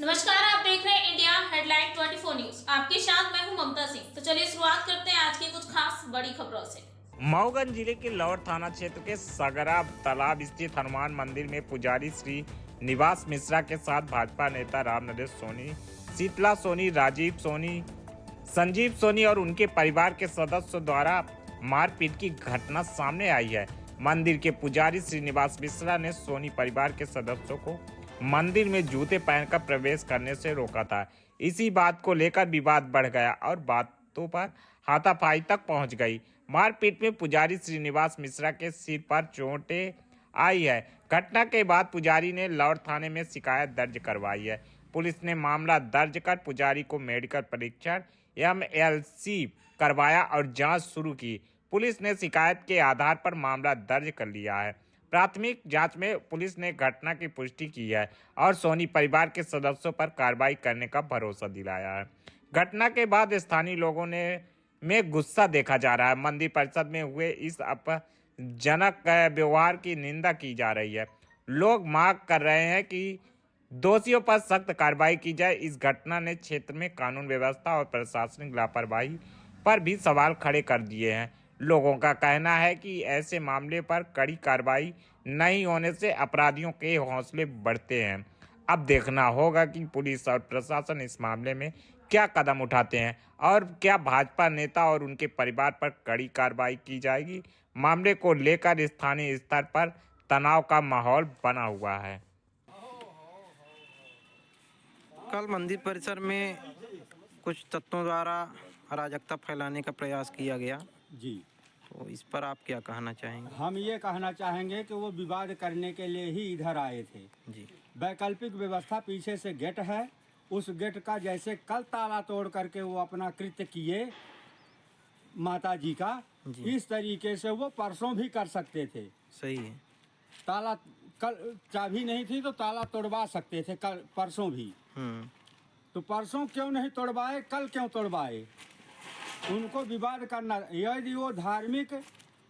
नमस्कार, आप देख रहे हैं इंडिया हेडलाइन 24 न्यूज। आपके साथ मैं हूं ममता सिंह। तो चलिए शुरुआत करते हैं आज की कुछ खास बड़ी खबरों से। मऊगंज जिले के लौर थाना क्षेत्र के सगरा तालाब स्थित हनुमान मंदिर में पुजारी श्री निवास मिश्रा के साथ भाजपा नेता राम नरेश सोनी, शीतला सोनी, राजीव सोनी, संजीव सोनी और उनके परिवार के सदस्यों द्वारा मारपीट की घटना सामने आई है। मंदिर के पुजारी श्रीनिवास मिश्रा ने सोनी परिवार के सदस्यों को मंदिर में जूते पहनकर प्रवेश करने से रोका था। इसी बात को लेकर विवाद बढ़ गया और बातों पर हाथापाई तक पहुंच गई। मारपीट में पुजारी श्रीनिवास मिश्रा के सिर पर चोटें आई है। घटना के बाद पुजारी ने लौर थाने में शिकायत दर्ज करवाई है। पुलिस ने मामला दर्ज कर पुजारी को मेडिकल परीक्षण MLC करवाया और जांच शुरू की। पुलिस ने शिकायत के आधार पर मामला दर्ज कर लिया है। प्राथमिक जांच में पुलिस ने घटना की पुष्टि की है और सोनी परिवार के सदस्यों पर कार्रवाई करने का भरोसा दिलाया है। घटना के बाद स्थानीय लोगों में गुस्सा देखा जा रहा है। मंदिर परिषद में हुए इस अपमानजनक व्यवहार की निंदा की जा रही है। लोग मांग कर रहे हैं कि दोषियों पर सख्त कार्रवाई की जाए। इस घटना ने क्षेत्र में कानून व्यवस्था और प्रशासनिक लापरवाही पर भी सवाल खड़े कर दिए हैं। लोगों का कहना है कि ऐसे मामले पर कड़ी कार्रवाई नहीं होने से अपराधियों के हौसले बढ़ते हैं। अब देखना होगा कि पुलिस और प्रशासन इस मामले में क्या कदम उठाते हैं और क्या भाजपा नेता और उनके परिवार पर कड़ी कार्रवाई की जाएगी। मामले को लेकर स्थानीय स्तर पर तनाव का माहौल बना हुआ है। कल मंदिर परिसर में कुछ तत्वों द्वारा अराजकता फैलाने का प्रयास किया गया जी। तो इस पर आप क्या कहना चाहेंगे? हम ये कहना चाहेंगे कि वो विवाद करने के लिए ही इधर आए थे जी। वैकल्पिक व्यवस्था पीछे से गेट है, उस गेट का जैसे कल ताला तोड़ करके वो अपना कृत्य किए माता जी का जी। इस तरीके से वो परसों भी कर सकते थे। सही है। ताला कल चाबी नहीं थी तो ताला तोड़वा सकते थे कल परसों भी। तो परसों क्यों नहीं तोड़वाए, कल क्यों तोड़वाए? उनको विवाद करना, यदि वो धार्मिक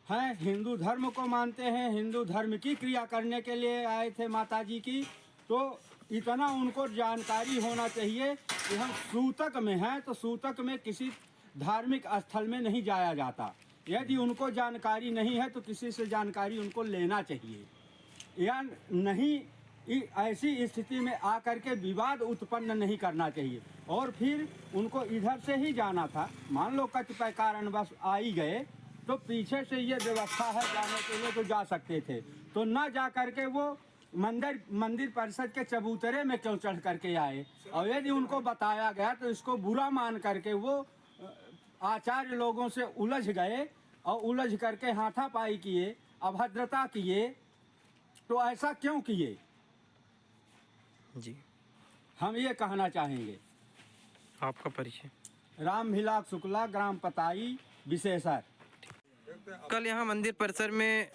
हैं, हिंदू धर्म को मानते हैं, हिंदू धर्म की क्रिया करने के लिए आए थे माता जी की, तो इतना उनको जानकारी होना चाहिए कि हम सूतक में हैं तो सूतक में किसी धार्मिक स्थल में नहीं जाया जाता। यदि उनको जानकारी नहीं है तो किसी से जानकारी उनको लेना चाहिए या नहीं। ऐसी स्थिति में आकर के विवाद उत्पन्न नहीं करना चाहिए और फिर उनको इधर से ही जाना था। मान लो कतिपय कारणवश आ ही गए तो पीछे से ये व्यवस्था है जाने के लिए तो जा सकते थे, तो न जा करके वो मंदिर परिषद के चबूतरे में क्यों चढ़ करके आए। और यदि उनको बताया गया तो इसको बुरा मान करके वो आचार्य लोगों से उलझ गए और उलझ करके हाथापाई किए, अभद्रता किए। तो ऐसा क्यों किए, जी। हम ये कहना चाहेंगे। आपका परिचय? राम भिलाक शुक्ला, ग्राम पताई, विशेषर। कल यहाँ मंदिर परिसर में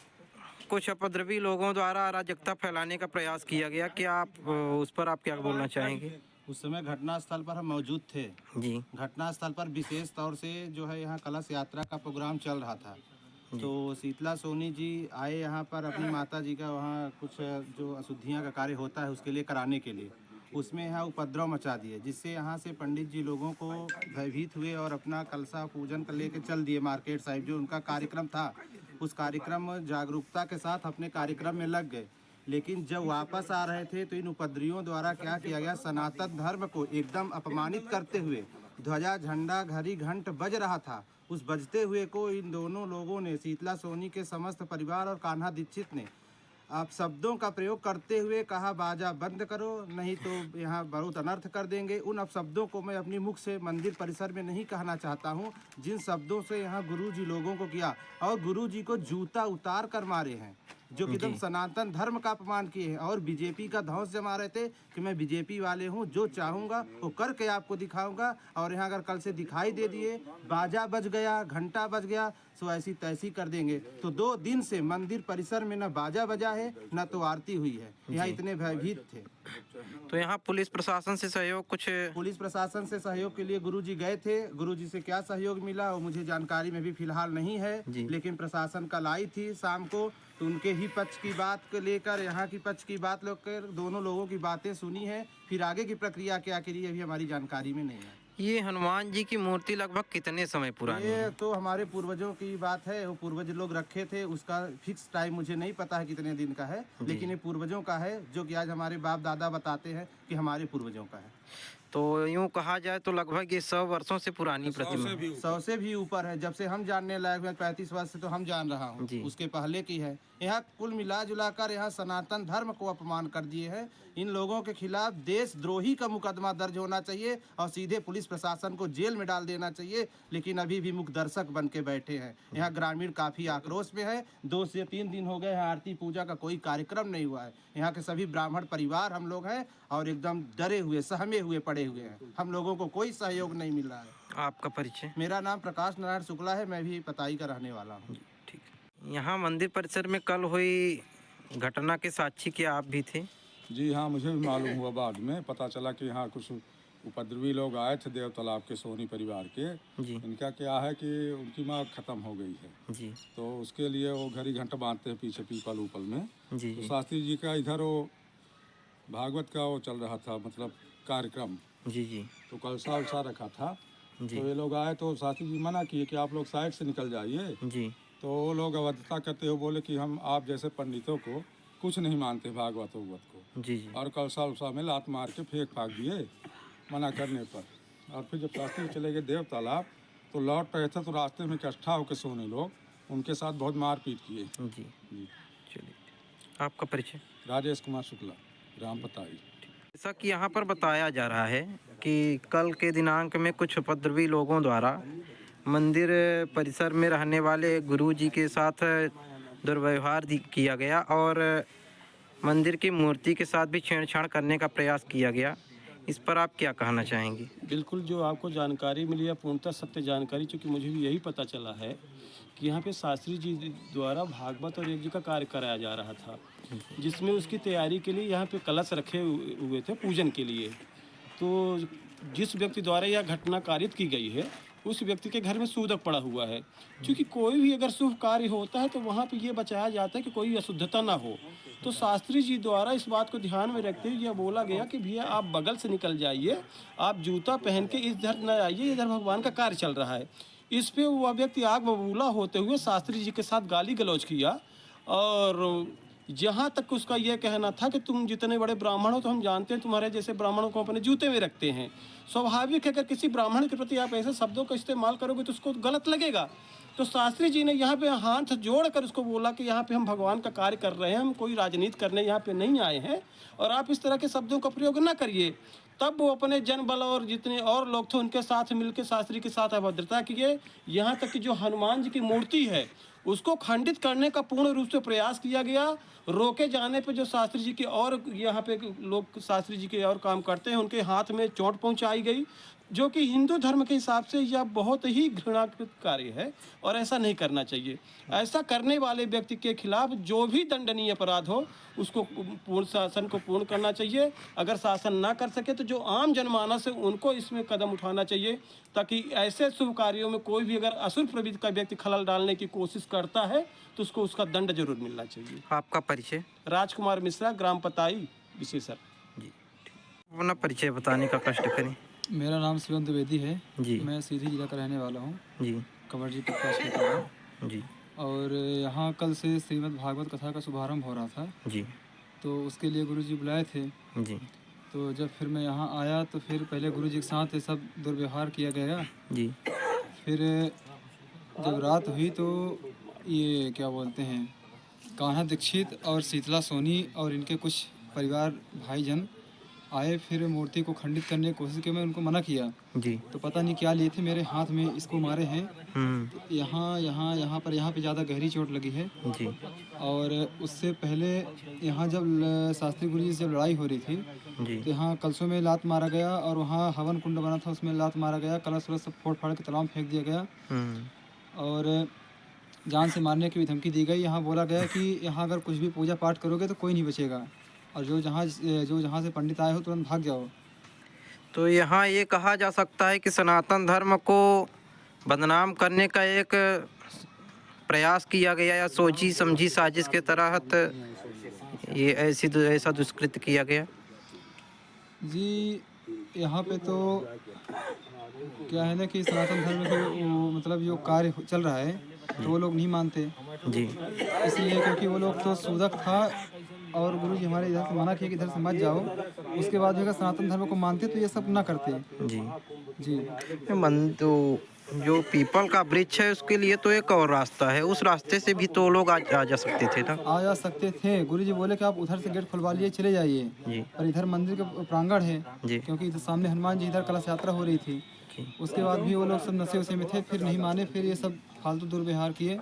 कुछ उपद्रवी लोगों द्वारा अराजकता फैलाने का प्रयास किया गया, क्या आप उस पर आप क्या बोलना चाहेंगे? उस समय घटनास्थल पर हम मौजूद थे। जी। घटनास्थल पर विशेष तौर से जो है यहाँ कलश यात्रा का प्रोग्राम चल रहा था, तो शीतला सोनी जी आए यहाँ पर अपनी माता जी का वहाँ कुछ जो अशुद्धियाँ का कार्य होता है उसके लिए कराने के लिए, उसमें यहाँ उपद्रव मचा दिए, जिससे यहाँ से पंडित जी लोगों को भयभीत हुए और अपना कलशा पूजन कर लेके चल दिए मार्केट साइड। जो उनका कार्यक्रम था उस कार्यक्रम जागरूकता के साथ अपने कार्यक्रम में लग गए। लेकिन जब वापस आ रहे थे तो इन उपद्रवियों द्वारा क्या किया गया, सनातन धर्म को एकदम अपमानित करते हुए ध्वजा झंडा घड़ी घंट बज रहा था, उस बजते हुए को इन दोनों लोगों ने, शीतला सोनी के समस्त परिवार और कान्हा दीक्षित ने आप शब्दों का प्रयोग करते हुए कहा, बाजा बंद करो नहीं तो यहाँ बहुत अनर्थ कर देंगे। उन शब्दों को मैं अपनी मुख से मंदिर परिसर में नहीं कहना चाहता हूँ, जिन शब्दों से यहाँ गुरुजी लोगों को किया और गुरुजी को जूता उतार कर मारे हैं, जो कि एकदम सनातन धर्म का अपमान किए हैं और बीजेपी का धौंस जमा रहे थे कि मैं बीजेपी वाले हूँ, जो चाहूँगा वो करके आपको दिखाऊंगा। और यहाँ अगर कल से दिखाई दे दिए, बाजा बज गया, घंटा बज गया, तो ऐसी तैसी कर देंगे। तो 2 दिन से मंदिर परिसर में न बाजा बजा है न तो आरती हुई है। यहाँ इतने भयभीत थे। तो यहाँ पुलिस प्रशासन से सहयोग, कुछ पुलिस प्रशासन से सहयोग के लिए गुरुजी गए थे। गुरुजी से क्या सहयोग मिला वो मुझे जानकारी में भी फिलहाल नहीं है, लेकिन प्रशासन कल आई थी शाम को तो उनके ही पक्ष की बात को लेकर यहाँ की पक्ष की बात लेकर दोनों लोगों की बातें सुनी है। फिर आगे की प्रक्रिया क्या करी अभी हमारी जानकारी में नहीं है। ये हनुमान जी की मूर्ति लगभग कितने समय पुरानी ये है? तो हमारे पूर्वजों की बात है, वो पूर्वज लोग रखे थे, उसका फिक्स टाइम मुझे नहीं पता है कितने दिन का है, लेकिन ये पूर्वजों का है, जो कि आज हमारे बाप दादा बताते हैं कि हमारे पूर्वजों का है। तो यूं कहा जाए तो लगभग ये 100 वर्षों से पुरानी प्रतिमा है। 100 से भी ऊपर है। जब से हम जानने लायक हुए 35 वर्ष से तो हम जान रहा हूँ, जी। उसके पहले की है। यहाँ कुल मिला जुला कर यहाँ सनातन धर्म को अपमान कर दिए हैं। इन लोगों के खिलाफ देशद्रोही का मुकदमा दर्ज होना चाहिए और सीधे पुलिस प्रशासन को जेल में डाल देना चाहिए, लेकिन अभी भी मुख्य दर्शक बन के बैठे हैं। यहाँ ग्रामीण काफ़ी आक्रोश में है। 2 से 3 दिन हो गए हैं, आरती पूजा का कोई कार्यक्रम नहीं हुआ है। यहाँ के सभी ब्राह्मण परिवार हम लोग हैं और एकदम डरे हुए, सहमे हुए पड़े हुए हैं। हम लोगों को कोई सहयोग नहीं मिल रहा है। आपका परिचय? मेरा नाम प्रकाश नारायण शुक्ला है, मैं भी पताई का रहने वाला हूँ। ठीक है। यहाँ मंदिर परिसर में कल हुई घटना के साक्षी क्या आप भी थे? जी हाँ, मुझे भी मालूम हुआ, बाद में पता चला कि यहाँ कुछ उपद्रवी लोग आए थे देव तालाब के सोनी परिवार के। जी इनका क्या है कि उनकी माँ ख़त्म हो गई है, जी तो उसके लिए वो घड़ी घंटा बांधते हैं पीछे पीपल उपल में। जी तो जी शास्त्री जी का इधर वो भागवत का वो चल रहा था, मतलब कार्यक्रम, जी जी तो कलसा उलसा रखा था। जी तो ये लोग आए तो शास्त्री जी मना किए कि आप लोग साइड से निकल जाइए। जी तो वो लोग अवधता करते हुए बोले कि हम आप जैसे पंडितों को कुछ नहीं मानते भागवत उगवत को, जी जी और कलसा उलसा में लात मार के फेंक फाक दिए मना करने पर। और फिर जब शास्त्री जी चले गए देव तालाब तो लौट रहे थे, तो रास्ते में इकट्ठा होकर सोने लोग उनके साथ बहुत मारपीट किए। जी जी। चलिए, आपका परिचय? राजेश कुमार शुक्ला, ग्राम पताई। जैसा कि यहाँ पर बताया जा रहा है कि कल के दिनांक में कुछ उपद्रवी लोगों द्वारा मंदिर परिसर में रहने वाले गुरु जी के साथ दुर्व्यवहार किया गया और मंदिर की मूर्ति के साथ भी छेड़छाड़ करने का प्रयास किया गया। इस पर आप क्या कहना चाहेंगे? बिल्कुल, जो आपको जानकारी मिली है पूर्णतः सत्य जानकारी, चूँकि मुझे भी यही पता चला है कि यहाँ पे शास्त्री जी द्वारा भागवत और यज्ञ जी का कार्य कराया जा रहा था, जिसमें उसकी तैयारी के लिए यहाँ पे कलश रखे हुए थे पूजन के लिए। तो जिस व्यक्ति द्वारा यह घटना कारित की गई है उस व्यक्ति के घर में सूदक पड़ा हुआ है। क्योंकि कोई भी अगर शुभ कार्य होता है तो वहाँ पे ये बचाया जाता है कि कोई अशुद्धता ना हो। तो शास्त्री जी द्वारा इस बात को ध्यान में रखते हुए यह बोला गया कि भैया आप बगल से निकल जाइए, आप जूता पहन के इधर न आइए, इधर भगवान का कार्य चल रहा है। इस पे वह व्यक्ति आग बबूला होते हुए शास्त्री जी के साथ गाली गलौज किया और जहाँ तक उसका यह कहना था कि तुम जितने बड़े ब्राह्मण हो तो हम जानते हैं तुम्हारे जैसे ब्राह्मणों को अपने जूते में रखते हैं। स्वाभाविक है, अगर किसी ब्राह्मण के प्रति आप ऐसे शब्दों का इस्तेमाल करोगे तो उसको गलत लगेगा। तो शास्त्री जी ने यहाँ पे हाथ जोड़कर उसको बोला कि यहाँ पे हम भगवान का कार्य कर रहे हैं, हम कोई राजनीति करने यहाँ पे नहीं आए हैं और आप इस तरह के शब्दों का प्रयोग ना करिए। तब वो अपने जनबल और जितने और लोग थे उनके साथ मिलकर शास्त्री के साथ अभद्रता किए। यहाँ तक कि जो हनुमान जी की मूर्ति है उसको खंडित करने का पूर्ण रूप से प्रयास किया गया। रोके जाने पे जो शास्त्री जी के और यहाँ पे लोग शास्त्री जी के और काम करते हैं उनके हाथ में चोट पहुँचाई गई, जो कि हिंदू धर्म के हिसाब से यह बहुत ही घृणाकृत कार्य है और ऐसा नहीं करना चाहिए। ऐसा करने वाले व्यक्ति के खिलाफ जो भी दंडनीय अपराध हो उसको पूर्ण शासन को पूर्ण करना चाहिए। अगर शासन ना कर सके तो जो आम जनमानस है उनको इसमें कदम उठाना चाहिए, ताकि ऐसे शुभ कार्यों में कोई भी अगर असुर प्रवृत्ति का व्यक्ति खलल डालने की कोशिश करता है तो उसको उसका दंड जरूर मिलना चाहिए। आपका परिचय? राजकुमार मिश्रा, ग्राम पताई, विशेषर। जी, अपना परिचय बताने का कष्ट करें। मेरा नाम शिवम द्विवेदी है जी। मैं सीधी जिला का रहने वाला हूँ, जी कवरजी प्रकाश के तरह। जी और यहाँ कल से श्रीमद् भागवत कथा का शुभारंभ हो रहा था, जी तो उसके लिए गुरुजी बुलाए थे। जी तो जब फिर मैं यहाँ आया तो फिर पहले गुरुजी के साथ ये सब दुर्व्यवहार किया गया। जी फिर जब रात हुई तो ये क्या बोलते हैं, कान्हा दीक्षित और शीतला सोनी और इनके कुछ परिवार भाईजन आए, फिर मूर्ति को खंडित करने की कोशिश की। मैं उनको मना किया जी तो पता नहीं क्या लिए थे, मेरे हाथ में इसको मारे हैं। यहाँ पे ज़्यादा गहरी चोट लगी है जी। और उससे पहले यहाँ जब शास्त्री गुरु जी से जब लड़ाई हो रही थी जी तो यहाँ कलशों में लात मारा गया और वहाँ हवन कुंड बना था उसमें लात मारा गया, कलश वलश सब फोड़ फाड़ के तालाब में फेंक दिया गया और जान से मारने की भी धमकी दी गई। यहाँ बोला गया कि यहाँ अगर कुछ भी पूजा पाठ करोगे तो कोई नहीं बचेगा और जो जहाँ से पंडित आए हो तुरंत भाग जाओ। तो यहाँ ये कहा जा सकता है कि सनातन धर्म को बदनाम करने का एक प्रयास किया गया या सोची समझी साजिश के तहत ये ऐसा दुष्कृत्य किया गया? जी यहाँ पे तो क्या है ना कि सनातन धर्म के मतलब जो कार्य चल रहा है तो वो लोग नहीं मानते जी, इसलिए क्योंकि वो लोग तो सूदक था और गुरु जी हमारे इधर से मना किया कि इधर से मत जाओ। उसके बाद भी अगर सनातन धर्म को मानते तो ये सब ना करते। जी जी मन तो जो पीपल का वृक्ष है उसके लिए तो एक और रास्ता है, उस रास्ते से भी तो लोग आ जा सकते थे ना? आ जा सकते थे। गुरु जी बोले कि आप उधर से गेट खुलवा लिए चले जाइए, जी और इधर मंदिर के प्रांगण है जी क्योंकि इधर सामने हनुमान जी इधर कलश यात्रा हो रही थी। उसके बाद भी वो लोग सब नशे वशे में थे, फिर नहीं माने, फिर ये सब फालतू दुर्व्यवहार किए।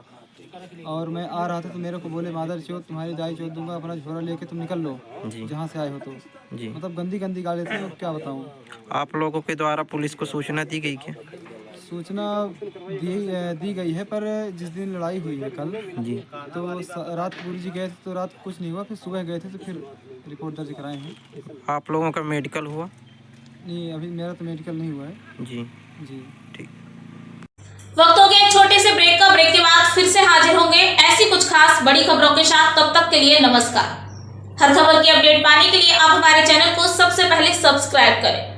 और मैं आ रहा था तो मेरे को बोले मादर चौथ तुम्हारी दाई चौथ दूंगा, अपना झोरा लेके तुम निकल लो जी जहाँ से आए हो। तो जी। मतलब गंदी गंदी गाली थी, मैं क्या बताऊँ। आप लोगों के द्वारा पुलिस को सूचना दी गई क्या? सूचना दी गई है, पर जिस दिन लड़ाई हुई है कल जी तो रात गुरु जी गए थे तो रात कुछ नहीं हुआ, फिर सुबह गए थे तो फिर रिपोर्ट दर्ज कराए हैं। आप लोगों का मेडिकल हुआ? नहीं अभी मेरा तो मेडिकल नहीं हुआ है। जी जी ठीक। वक्त हो गया एक छोटे से ब्रेक का। ब्रेक के बाद फिर से हाजिर होंगे ऐसी कुछ खास बड़ी खबरों के साथ। तब तक के लिए नमस्कार। हर खबर की अपडेट पाने के लिए आप हमारे चैनल को सबसे पहले सब्सक्राइब करें।